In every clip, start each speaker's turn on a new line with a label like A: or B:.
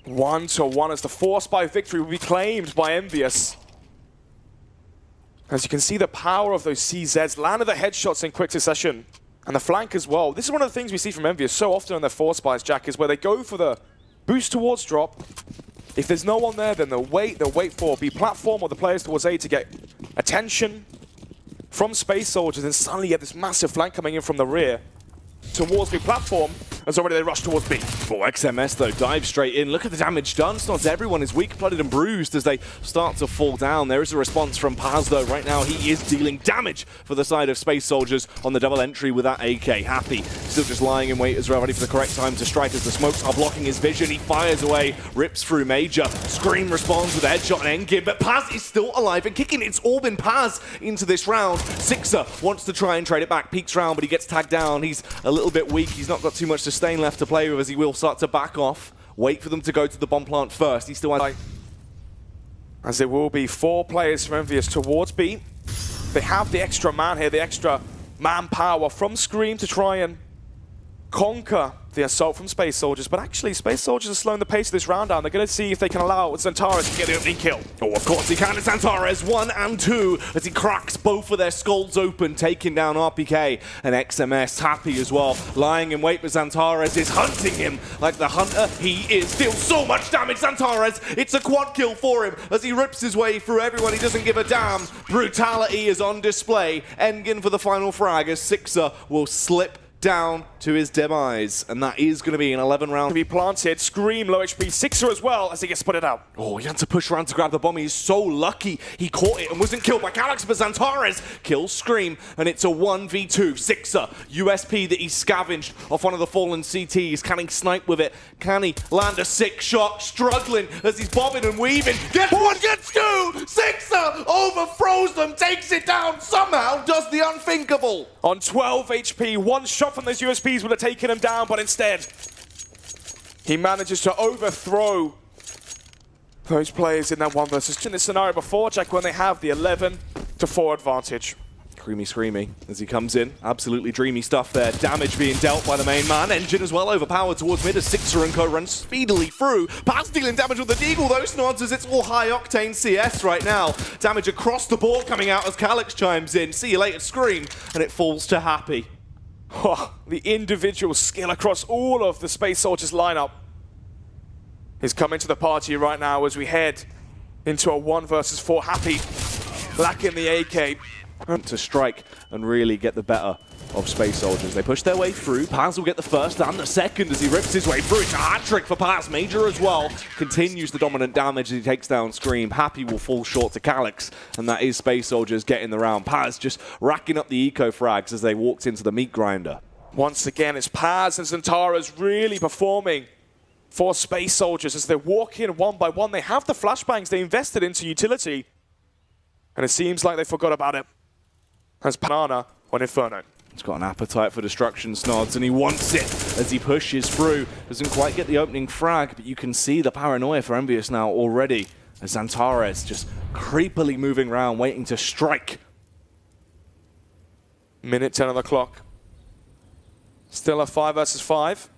A: 1-1 as the force by victory will be claimed by EnVyUs. As you can see, the power of those CZs, landed the headshots in quick succession. And the flank as well. This is one of the things we see from EnVyUs so often on their force buys, Jack, is where they go for the boost towards drop. If there's no one there, then they'll wait for B platform or the players towards A to get attention from Space Soldiers, and suddenly you get this massive flank coming in from the rear towards B platform, and so already they rush towards B.
B: Oh, XMS though, dive straight in. Look at the damage done. Not everyone is weak, blooded and bruised as they start to fall down. There is a response from Paz though. Right now he is dealing damage for the side of Space Soldiers on the double entry with that AK. Happy, still just lying in wait as well, ready for the correct time to strike as the smokes are blocking his vision. He fires away, rips through Major. Scream responds with a headshot and Engin, but Paz is still alive and kicking. It's all been Paz into this round. Sixer wants to try and trade it back, peeks round, but he gets tagged down. He's a little bit weak. He's not got too much sustain left to play with as he will start to back off. Wait for them to go to the bomb plant first. He still has...
A: As there will be 4 players from EnVyUs towards B. They have the extra man here, the extra manpower from Scream to try and conquer the assault from Space Soldiers, but actually Space Soldiers are slowing the pace of this round down. They're going to see if they can allow Xantares to get the opening kill.
B: Oh, of course he can. It's Xantares 1 and 2 as he cracks both of their skulls open, taking down RPK and XMS. Happy as well, lying in wait, but Xantares is hunting him like the hunter he is. Deals so much damage, Xantares. It's a quad kill for him as he rips his way through everyone. He doesn't give a damn. Brutality is on display. Engin for the final frag as Sixer will slip down to his demise, and that is going to be an 11 round.
A: To be planted, Scream low HP, Sixer as well as he gets spotted out.
B: Oh, he had to push around to grab the bomb. He's so lucky he caught it and wasn't killed by Calyx, but Xantares kills Scream, and it's a 1v2. Sixer, USP that he scavenged off one of the fallen CTs. Can he snipe with it? Can he land a 6 shot? Struggling as he's bobbing and weaving. Gets 1, gets 2! Sixer overthrows them, takes it down, somehow does the unthinkable.
A: On 12 HP, 1 shot from those USPs would have taken him down, but instead he manages to overthrow those players in that 1 versus 2 in this scenario before, Jack, when they have the 11-4 advantage.
B: Screamy as he comes in. Absolutely dreamy stuff there. Damage being dealt by the main man. Engine as well overpowered towards mid as Sixer and co run speedily through. Paz dealing damage with the Deagle though, Snods, as it's all high octane CS right now. Damage across the board coming out as Calyx chimes in. See you later, Scream, and it falls to Happy.
A: Oh, the individual skill across all of the Space Soldiers lineup is coming to the party right now as we head into a 1 versus 4. Happy lacking the AK.
B: To strike and really get the better of Space Soldiers. They push their way through. Paz will get the first and the second as he rips his way through. It's a hat-trick for Paz. Major as well continues the dominant damage as he takes down Scream. Happy will fall short to Calyx, and that is Space Soldiers getting the round. Paz just racking up the eco frags as they walked into the meat grinder.
A: Once again, it's Paz and Xantares really performing for Space Soldiers as they walk in 1 by 1. They have the flashbangs they invested into utility, and it seems like they forgot about it. As Banana on Inferno.
B: He's got an appetite for destruction, Snods, and he wants it as he pushes through. Doesn't quite get the opening frag, but you can see the paranoia for EnVyUs now already as Xantares just creepily moving around, waiting to strike.
A: Minute 10 on the clock. Still a 5 versus 5.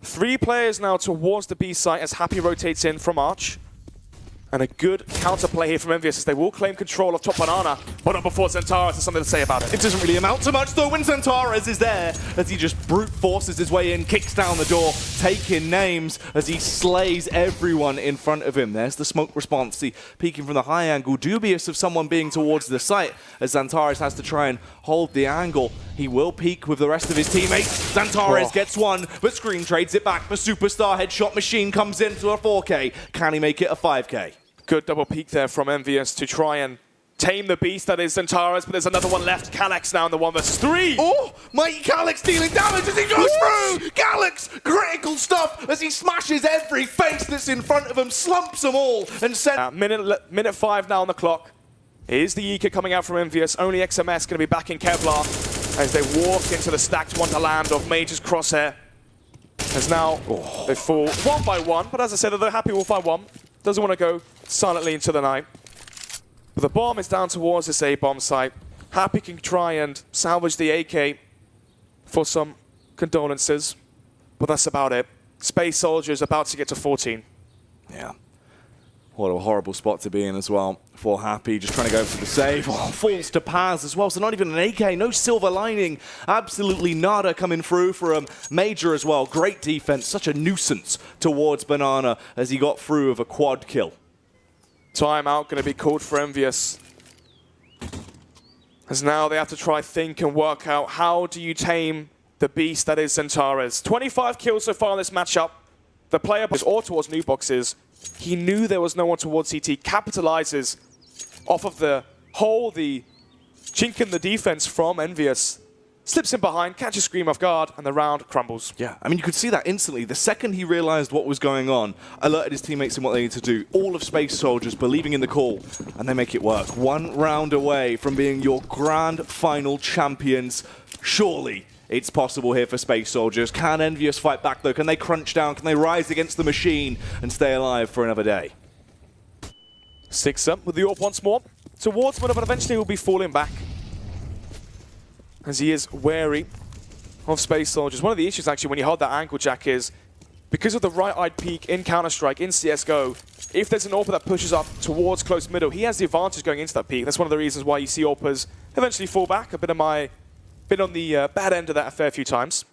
A: 3 players now towards the B site as Happy rotates in from Arch. And a good counterplay here from EnVyUs as they will claim control of top Banana, but not before Xantares has something to say about it.
B: It doesn't really amount to much though when Xantares is there as he just brute forces his way in, kicks down the door, taking names as he slays everyone in front of him. There's the smoke response, the peeking from the high angle, dubious of someone being towards the site as Xantares has to try and hold the angle. He will peek with the rest of his teammates. Xantares gets 1, but Scream trades it back. The superstar headshot machine comes into a 4K. Can he make it a 5K?
A: Good double peek there from EnVyUs to try and tame the beast that is Xantares, but there's another one left. Calyx now in the 1 versus 3.
B: Oh, mighty Calyx dealing damage as he goes through. Calyx, critical stuff as he smashes every face that's in front of him, slumps them all, and sends...
A: Minute 5 now on the clock. Here's the Eco coming out from EnVyUs. Only XMS going to be back in Kevlar as they walk into the stacked wonderland of Major's Crosshair. As now they fall 1 by 1, but as I said, they're happy we'll find 1. Doesn't want to go silently into the night. But the bomb is down towards this A-bomb site. Happy can try and salvage the AK for some condolences, but that's about it. Space Soldiers about to get to 14.
B: Yeah. What a horrible spot to be in as well for Happy, just trying to go for the save. Oh, falls to Paz as well, so not even an AK, no silver lining. Absolutely nada coming through for Major as well. Great defense, such a nuisance towards Banana as he got through with a quad kill.
A: Timeout going to be called for EnVyUs. As now they have to try think and work out how do you tame the beast that is Xantares. 25 kills so far in this matchup. The player is all towards new boxes. He knew there was no one towards CT, capitalizes off of the hole, the chink in the defense from EnVyUs. Slips in behind, catches Scream off guard, and the round crumbles.
B: Yeah, I mean, you could see that instantly. The second he realized what was going on, alerted his teammates in what they need to do. All of Space Soldiers believing in the call, and they make it work. 1 round away from being your grand final champions. Surely it's possible here for Space Soldiers. Can EnVyUs fight back, though? Can they crunch down? Can they rise against the machine and stay alive for another day?
A: Sixer with the AWP once more. Towards Middle, but eventually will be falling back, as he is wary of Space Soldiers. One of the issues, actually, when you hold that ankle jack is, because of the right-eyed peak in Counter-Strike, in CSGO, if there's an AWP that pushes up towards close middle, he has the advantage going into that peak. That's one of the reasons why you see AWPers eventually fall back. Been on the bad end of that a fair few times.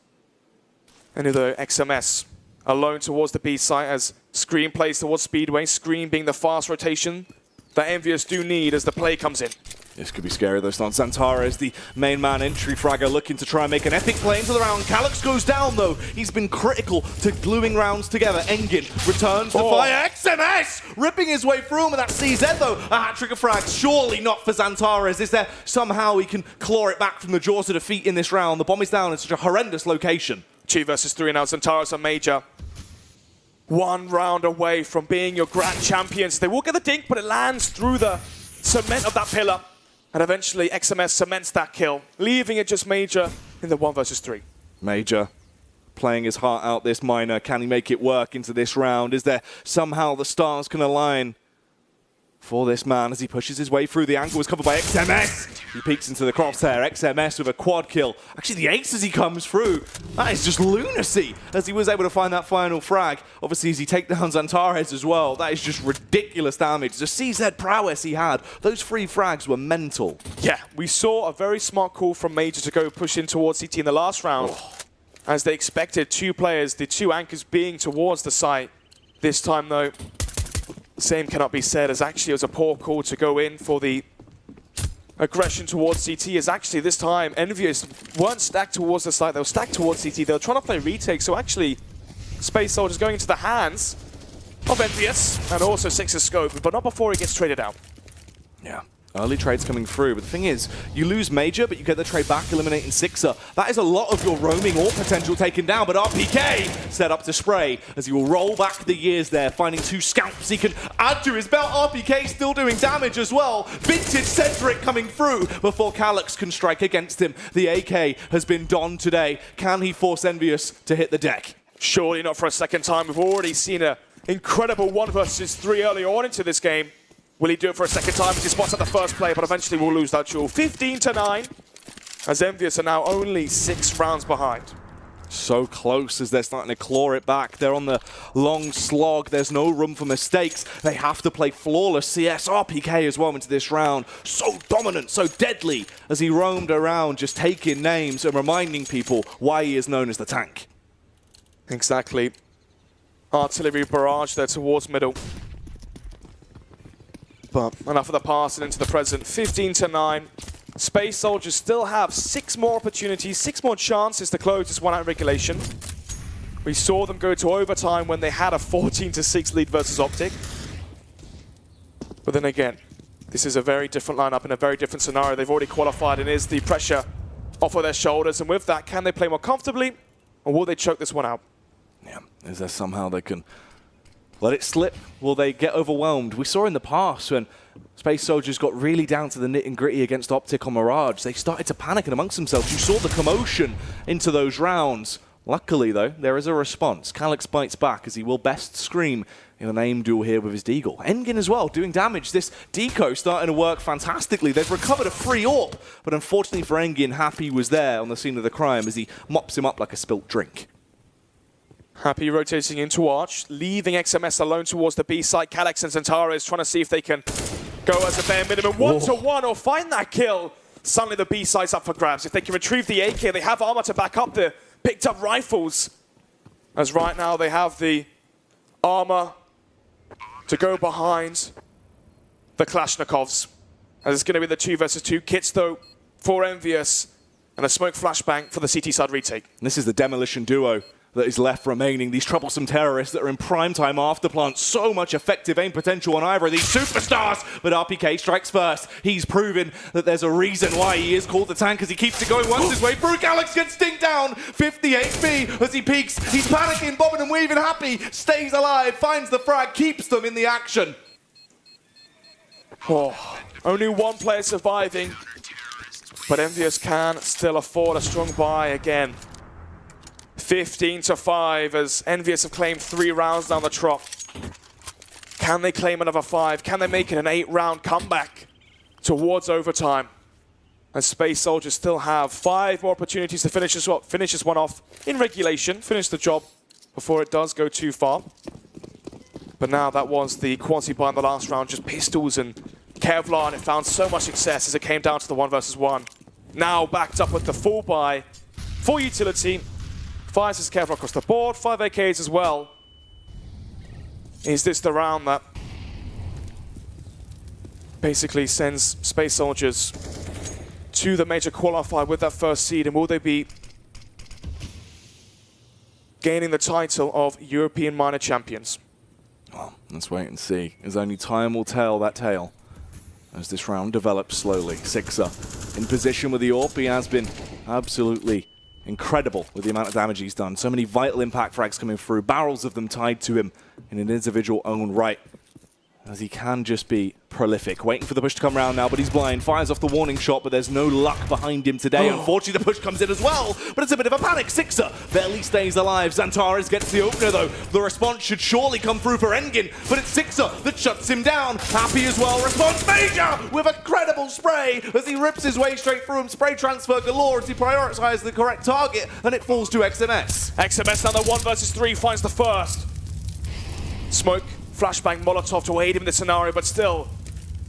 A: And the XMS alone towards the B site as Scream plays towards Speedway. Scream being the fast rotation that EnVyUs do need as the play comes in.
B: This could be scary though. Xantares, the main man entry fragger, looking to try and make an epic play into the round. Calyx goes down though. He's been critical to gluing rounds together. Engin returns to fire. XMS ripping his way through him with that CZ though. A hat-trick of frags. Surely not for Xantares. Is there somehow he can claw it back from the jaws of defeat in this round? The bomb is down in such a horrendous location. 2 versus 3 now. Xantares and Major.
A: 1 round away from being your grand champions. They will get the dink, but it lands through the cement of that pillar. And eventually XMS cements that kill, leaving it just Major in the 1 versus 3.
B: Major playing his heart out this Miner. Can he make it work into this round? Is there somehow the stars can align for this man as he pushes his way through? The angle is covered by XMS. He peeks into the crosshair. XMS with a quad kill. Actually, the ace as he comes through. That is just lunacy as he was able to find that final frag. Obviously, as he takes down Xantares as well. That is just ridiculous damage. The CZ prowess he had. Those 3 frags were mental.
A: Yeah, we saw a very smart call from Major to go push in towards CT in the last round. As they expected 2 players, the 2 anchors being towards the site. This time, though, the same cannot be said, as actually it was a poor call to go in for the aggression towards CT, as actually this time EnVyUs weren't stacked towards the site, they were stacked towards CT. They were trying to play retake, so actually Space Soldiers going into the hands of EnVyUs and also Six's scope, but not before he gets traded out.
B: Yeah. Early trades coming through, but the thing is, you lose Major, but you get the trade back, eliminating Sixer. That is a lot of your roaming or potential taken down, but RPK set up to spray as he will roll back the years there, finding 2 scalps he can add to his belt. RPK still doing damage as well. Vintage Cedric coming through before Calyx can strike against him. The AK has been donned today. Can he force EnVyUs to hit the deck?
A: Surely not for a second time. We've already seen an incredible 1 versus 3 early on into this game. Will he do it for a second time as he spots at the first play, but eventually will lose that duel. 15-9, as EnVyUs are now only 6 rounds behind.
B: So close as they're starting to claw it back. They're on the long slog. There's no room for mistakes. They have to play flawless CS. RPK as well into this round. So dominant, so deadly as he roamed around, just taking names and reminding people why he is known as the tank.
A: Exactly. Artillery barrage there towards middle. But enough of the past and into the present. 15-9. Space Soldiers still have 6 more opportunities, 6 more chances to close this 1-out regulation. We saw them go to overtime when they had a 14-6 lead versus Optic. But then again, this is a very different lineup in a very different scenario. They've already qualified and is the pressure off of their shoulders. And with that, can they play more comfortably or will they choke this one out?
B: Yeah, is there somehow they can let it slip? Will they get overwhelmed? We saw in the past when Space Soldiers got really down to the nit and gritty against Optic on Mirage, they started to panic and amongst themselves. You saw the commotion into those rounds. Luckily, though, there is a response. Calyx bites back as he will best Scream in an aim duel here with his Deagle. Engin as well, doing damage. This deco starting to work fantastically. They've recovered a free AWP, but unfortunately for Engin, Happy was there on the scene of the crime as he mops him up like a spilt drink.
A: Happy rotating into Arch, leaving XMS alone towards the B side. Calyx and Zantara is trying to see if they can go as a bare minimum 1-to-1 or find that kill. Suddenly the B side's up for grabs. If they can retrieve the AK, they have armor to back up the picked up rifles. As right now they have the armor to go behind the Kalashnikovs. As it's going to be the 2 versus 2 kits though for EnVyUs and a smoke flashbang for the CT side retake.
B: This is the demolition duo that is left remaining. These troublesome terrorists that are in primetime afterplant. So much effective aim potential on either of these superstars. But RPK strikes first. He's proven that there's a reason why he is called the tank, as he keeps it going once his way through. Calyx gets stinked down. 50 HP as he peeks. He's panicking, bobbing and weaving, happy. Stays alive, finds the frag, keeps them in the action.
A: Oh, only one player surviving. But EnVyUs can still afford a strong buy again. 15-5 as EnVyUs have claimed 3 rounds down the trot. Can they claim another 5? Can they make it an 8-round comeback towards overtime? As Space Soldiers still have 5 more opportunities to finish this one off in regulation, finish the job before it does go too far. But now that was the quality buy in the last round, just pistols and Kevlar, and it found so much success as it came down to the 1 versus 1. Now backed up with the full buy, full utility. 5 is Kevlar across the board, 5 AKs as well. Is this the round that basically sends Space Soldiers to the major qualifier with that first seed, and will they be gaining the title of European minor champions?
B: Well, let's wait and see, as only time will tell that tale as this round develops slowly. Sixer in position with the AWP. He has been absolutely incredible with the amount of damage he's done. So many vital impact frags coming through, barrels of them tied to him in an individual own right, as he can just be prolific. Waiting for the push to come around now, but he's blind. Fires off the warning shot, but there's no luck behind him today. Unfortunately, the push comes in as well, but it's a bit of a panic. Sixer barely stays alive. Xantares gets the opener, though. The response should surely come through for Engin, but it's Sixer that shuts him down. Happy as well. Response major with a credible spray as he rips his way straight through him. Spray transfer galore as he prioritizes the correct target, and it falls to XMS.
A: XMS now the 1 versus 3 finds the first. Smoke, flashbang, Molotov to aid him in this scenario, but still,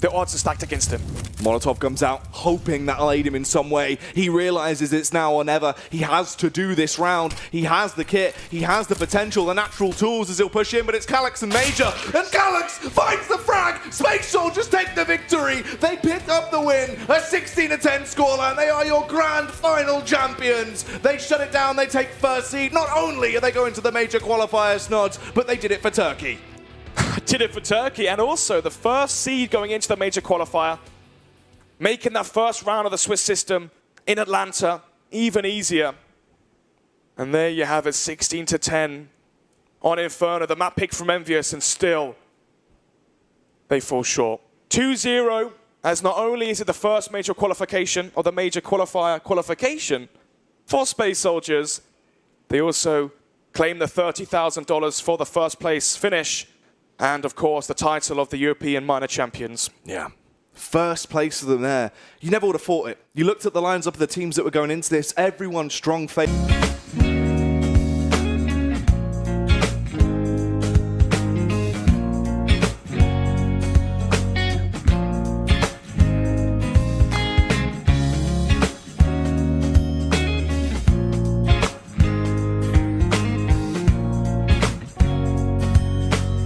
A: the odds are stacked against him.
B: Molotov comes out, hoping that'll aid him in some way. He realizes it's now or never. He has to do this round. He has the kit, he has the potential, the natural tools as he'll push in, but it's Calyx and Major, and Calyx finds the frag! Space Soldiers take the victory! They pick up the win, a 16-10 scoreline, and they are your grand final champions! They shut it down, they take first seed. Not only are they going to the major qualifier snods, but they did it for Turkey.
A: Did it for Turkey, and also the first seed going into the major qualifier, making that first round of the Swiss system in Atlanta even easier. And there you have it, 16-10 on Inferno, the map pick from EnVyUs, and still they fall short. 2-0, as not only is it the first major qualification, or the major qualifier qualification for Space Soldiers, they also claim the $30,000 for the first place finish, and, of course, the title of the European minor champions.
B: Yeah. First place of them there. You never would have thought it. You looked at the lines up of the teams that were going into this. Everyone strong favorite.